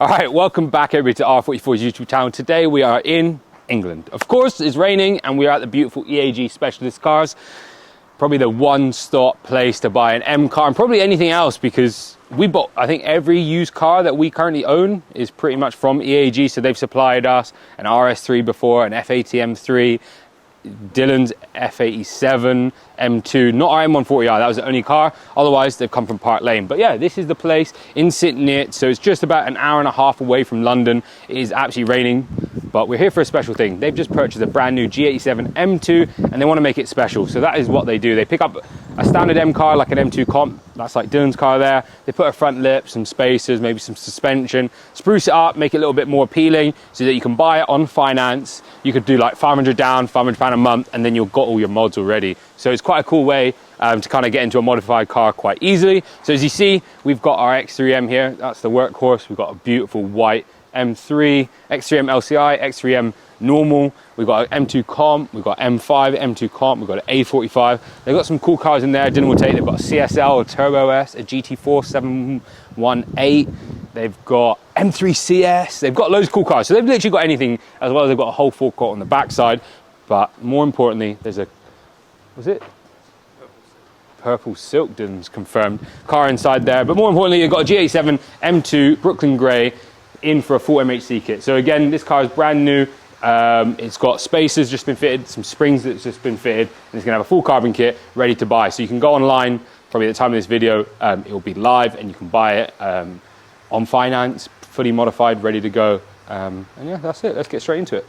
All right, welcome back everybody to R44's YouTube channel. Today we are in England. Of course, it's raining and we are at the beautiful EAG Specialist Cars. Probably the one-stop place to buy an M car and probably anything else, because we bought, I think every used car that we currently own is pretty much from EAG. So they've supplied us an RS3 before, an F80 M3, Dylan's F87 M2, not our M140i, that was the only car. Otherwise, they've come from Park Lane. But yeah, this is the place in St Neots, so it's just about an hour and a half away from London. It is absolutely raining, but we're here for a special thing. They've just purchased a brand new G87 M2, and they want to make it special. So that is what they do. They pick up a standard M car, like an M2 comp, that's like Dylan's car there. They put a front lip, some spacers, maybe some suspension, spruce it up, make it a little bit more appealing so that you can buy it on finance. You could do like 500 down, £500 a month, and then you've got all your mods already. So it's quite a cool way to kind of get into a modified car quite easily. So as you see, we've got our X3M here. That's the workhorse. We've got a beautiful white M3, X3M LCI, X3M normal. We've got an M2 comp, we've got M5, M2 comp, we've got an A45. They've got some cool cars in there. Dylan will take. They've got a CSL, a Turbo S, a GT4 718. They've got M3 CS. They've got loads of cool cars. So they've literally got anything, as well as they've got a whole forecourt on the backside. But more importantly, there's a, was it? Purple silk, Dylan's confirmed, car inside there. But more importantly, you've got a G87 M2 Brooklyn Grey in for a full MHC kit. So again, this car is brand new. It's got spacers just been fitted, some springs that's just been fitted, and it's gonna have a full carbon kit ready to buy. So you can go online, probably at the time of this video, it will be live and you can buy it on finance, fully modified, ready to go. And yeah, that's it. Let's get straight into it.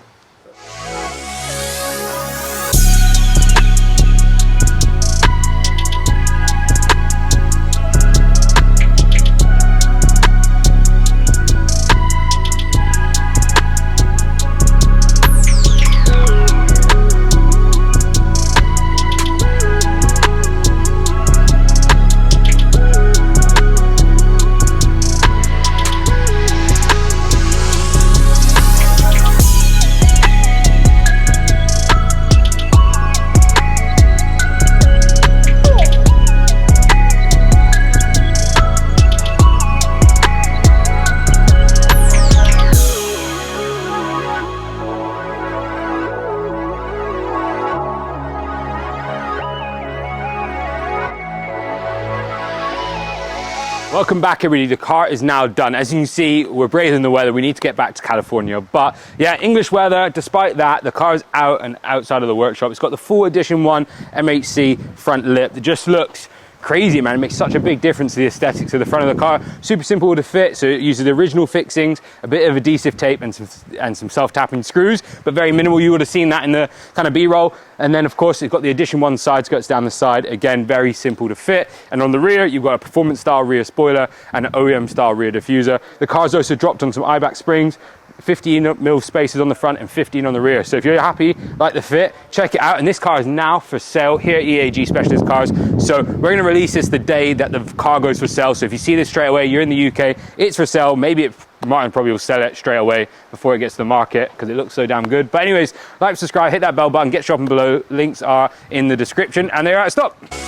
Welcome back everybody, the car is now done. As you can see, we're braving the weather, we need to get back to California. But yeah, English weather, despite that, the car is out and outside of the workshop. It's got the full edition one MHC front lip that just looks crazy, man. It makes such a big difference to the aesthetics of the front of the car. Super simple to fit, so it uses the original fixings, a bit of adhesive tape and some self-tapping screws, but very minimal. You would have seen that in the kind of B-roll. And then of course it's got the addition one side skirts down the side, again very simple to fit. And on the rear you've got a performance style rear spoiler and an OEM style rear diffuser. The car's also dropped on some IBAC springs, 15mm spacers on the front and 15 on the rear. So if you're happy, like the fit, check it out. And this car is now for sale here at EAG Specialist Cars. So we're going to release this the day that the car goes for sale. So if you see this straight away, you're in the UK, it's for sale. Maybe Martin probably will sell it straight away before it gets to the market because it looks so damn good. But anyways, like, subscribe, hit that bell button, get shopping below. Links are in the description and they're out of stock.